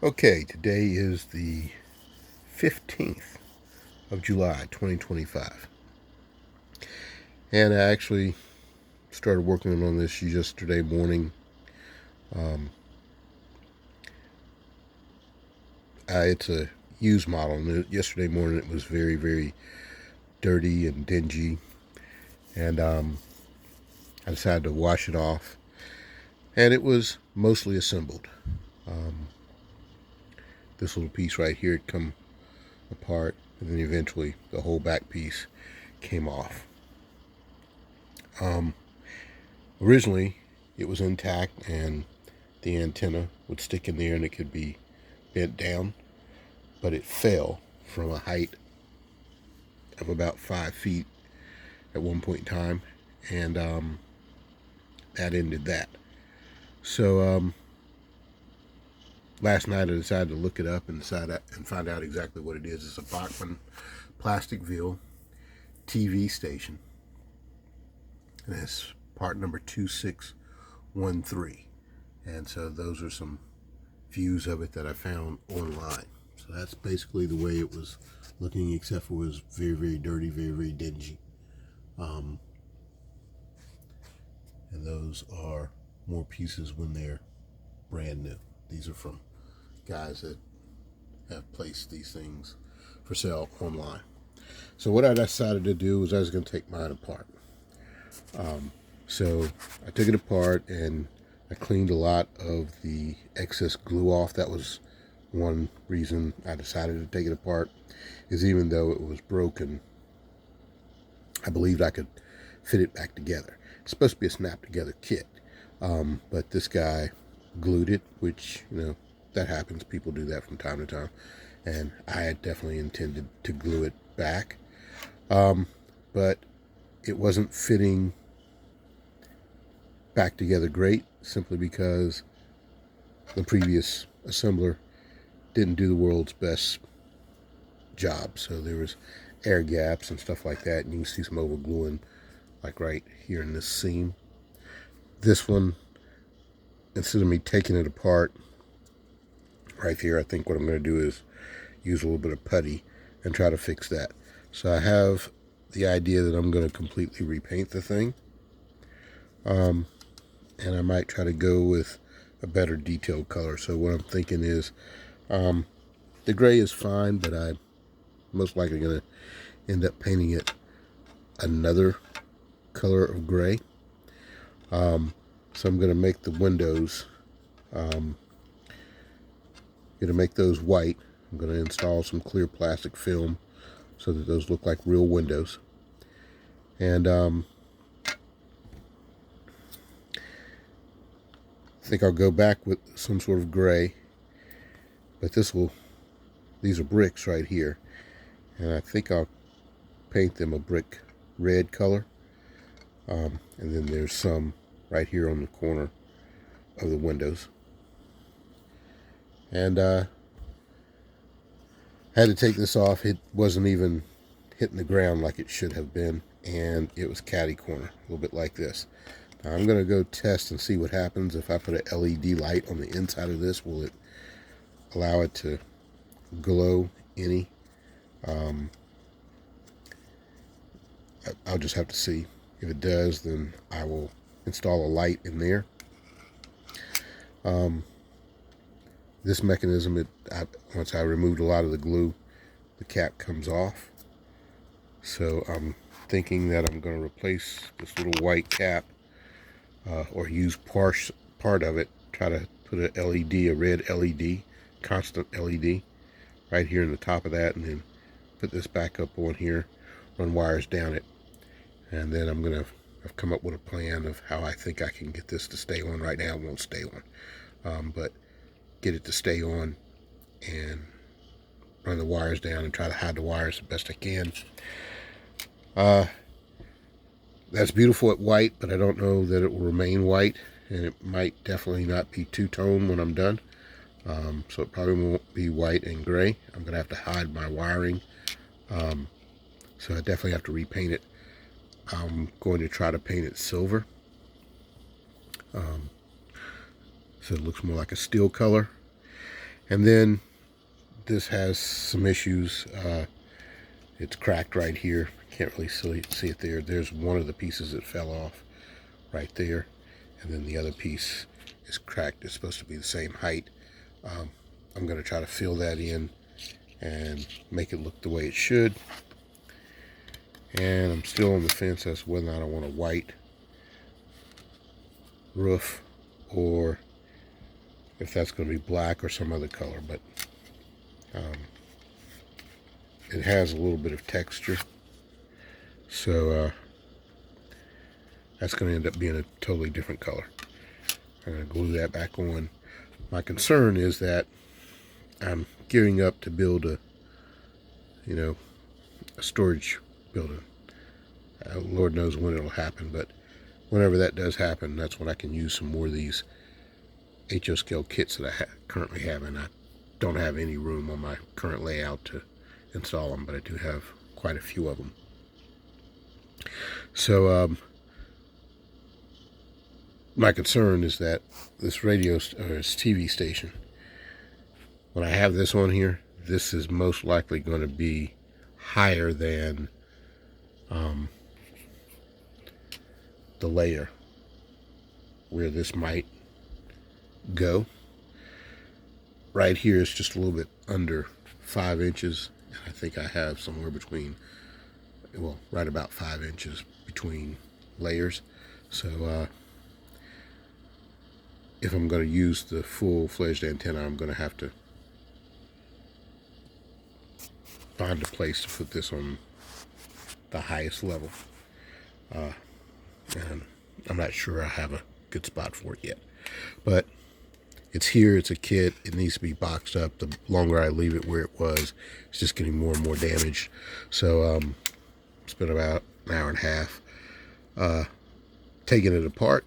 Okay, today is the 15th of July 2025, and I actually started working on this yesterday morning. It's a used model, and yesterday morning it was very, very dirty and dingy, and I decided to wash it off, and it was mostly assembled. This little piece right here had come apart, and then eventually the whole back piece came off. Originally it was intact, and the antenna would stick in there and it could be bent down, but it fell from a height of about 5 feet at one point in time, and that ended that. So last night I decided to look it up and find out exactly what it is. It's a Bachmann Plasticville TV Station, and it's part number 2613. And so those are some views of it that I found online. So that's basically the way it was looking, except for it was very, very dirty, very, very dingy. And those are more pieces when they're brand new. These are from guys that have placed these things for sale online. So what I decided to do was I was going to take mine apart. So I took it apart and I cleaned a lot of the excess glue off. That was one reason I decided to take it apart, is even though it was broken, I believed I could fit it back together. It's supposed to be a snap together kit, but this guy glued it, which, you know, that happens. People do that from time to time, and I had definitely intended to glue it back, but it wasn't fitting back together great, simply because the previous assembler didn't do the world's best job. So there was air gaps and stuff like that, and you can see some over gluing like right here in this seam. This one, instead of me taking it apart right here, I think what I'm going to do is use a little bit of putty and try to fix that. So I have the idea that I'm going to completely repaint the thing, and I might try to go with a better detailed color. So what I'm thinking is, the gray is fine, but I'm most likely going to end up painting it another color of gray. So I'm going to make the windows, going to make those white. I'm going to install some clear plastic film so that those look like real windows. And I think I'll go back with some sort of gray, but these are bricks right here, and I think I'll paint them a brick red color. And then there's some right here on the corner of the windows. And I had to take this off. It wasn't even hitting the ground like it should have been, and it was catty corner, a little bit like this. Now I'm going to go test and see what happens if I put an LED light on the inside of this. Will it allow it to glow any? I'll just have to see. If it does, then I will install a light in there. This mechanism, once I removed a lot of the glue, the cap comes off. So I'm thinking that I'm going to replace this little white cap, or use part of it, try to put a LED, a red LED, constant LED, right here in the top of that, and then put this back up on here, run wires down it, and then I've come up with a plan of how I think I can get this to stay on. Right now it won't stay on, but get it to stay on and run the wires down and try to hide the wires the best I can. That's beautiful at white, but I don't know that it will remain white, and it might definitely not be two-tone when I'm done. So it probably won't be white and gray. I'm going to have to hide my wiring, so I definitely have to repaint it. I'm going to try to paint it silver, so it looks more like a steel color. And then this has some issues. It's cracked right here. Can't really see it there. There's one of the pieces that fell off right there, and then the other piece is cracked. It's supposed to be the same height. I'm going to try to fill that in and make it look the way it should. And I'm still on the fence as to whether or not I want a white roof or if that's going to be black or some other color. But it has a little bit of texture, so that's going to end up being a totally different color. I'm going to glue that back on. My concern is that I'm gearing up to build a storage building. Lord knows when it'll happen, but whenever that does happen, that's when I can use some more of these HO scale kits that I currently have, and I don't have any room on my current layout to install them, but I do have quite a few of them. So my concern is that this radio or this TV station, when I have this on here, this is most likely going to be higher than the layer where this might go. Right here is just a little bit under 5 inches. I think I have somewhere between, well, right about 5 inches between layers. So if I'm going to use the full-fledged antenna, I'm going to have to find a place to put this on the highest level. And I'm not sure I have a good spot for it yet. But it's here, it's a kit, it needs to be boxed up. The longer I leave it where it was, it's just getting more and more damaged. So it's been about an hour and a half taking it apart.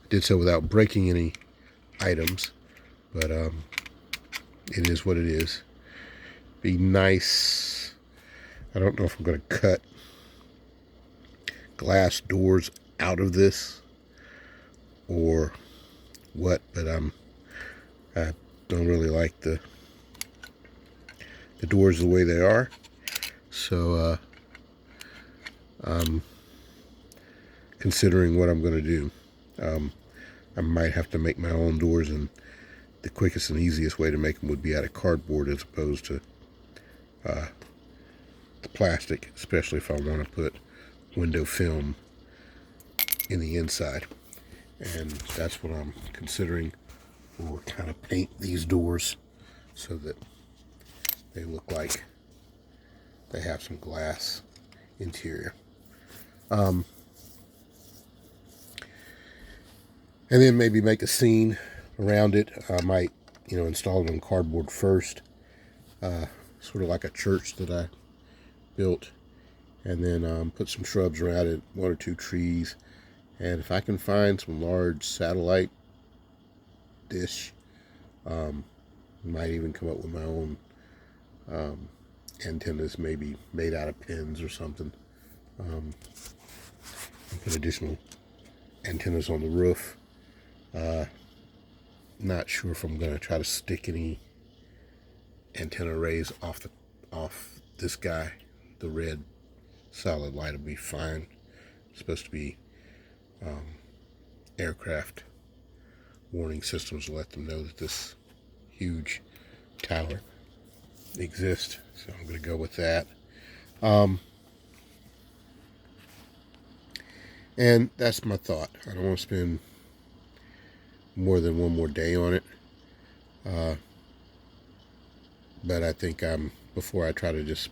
Did so without breaking any items, but it is what it is. Be nice. I don't know if I'm going to cut glass doors out of this or what, but I don't really like the doors the way they are, so I'm considering what I'm going to do. I might have to make my own doors, and the quickest and easiest way to make them would be out of cardboard as opposed to the plastic, especially if I want to put window film in the inside. And that's what I'm considering, or kind of paint these doors so that they look like they have some glass interior. And then maybe make a scene around it. I might, install it on cardboard first, sort of like a church that I built, and then put some shrubs around it, 1 or 2 trees, and if I can find some large satellite dish, might even come up with my own antennas, maybe made out of pins or something. Put additional antennas on the roof. Not sure if I'm going to try to stick any antenna arrays off this guy. The red solid light will be fine. It's supposed to be aircraft warning systems to let them know that this huge tower exists. So I'm going to go with that. And that's my thought. I don't want to spend more than one more day on it. But I think before I try to just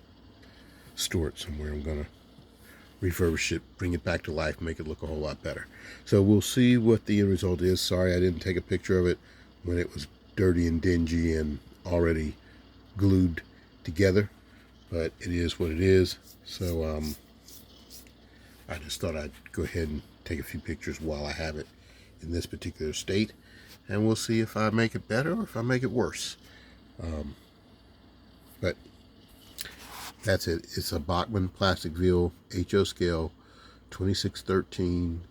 store it somewhere, I'm going to refurbish it, bring it back to life, make it look a whole lot better. So we'll see what the end result is. Sorry I didn't take a picture of it when it was dirty and dingy and already glued together, but it is what it is. So I just thought I'd go ahead and take a few pictures while I have it in this particular state, and we'll see if I make it better or if I make it worse. But that's it. It's a Bachmann Plasticville HO scale 2613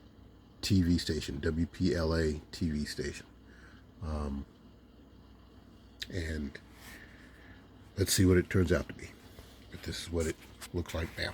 TV station, WPLA TV station. and let's see what it turns out to be. But this is what it looks like now.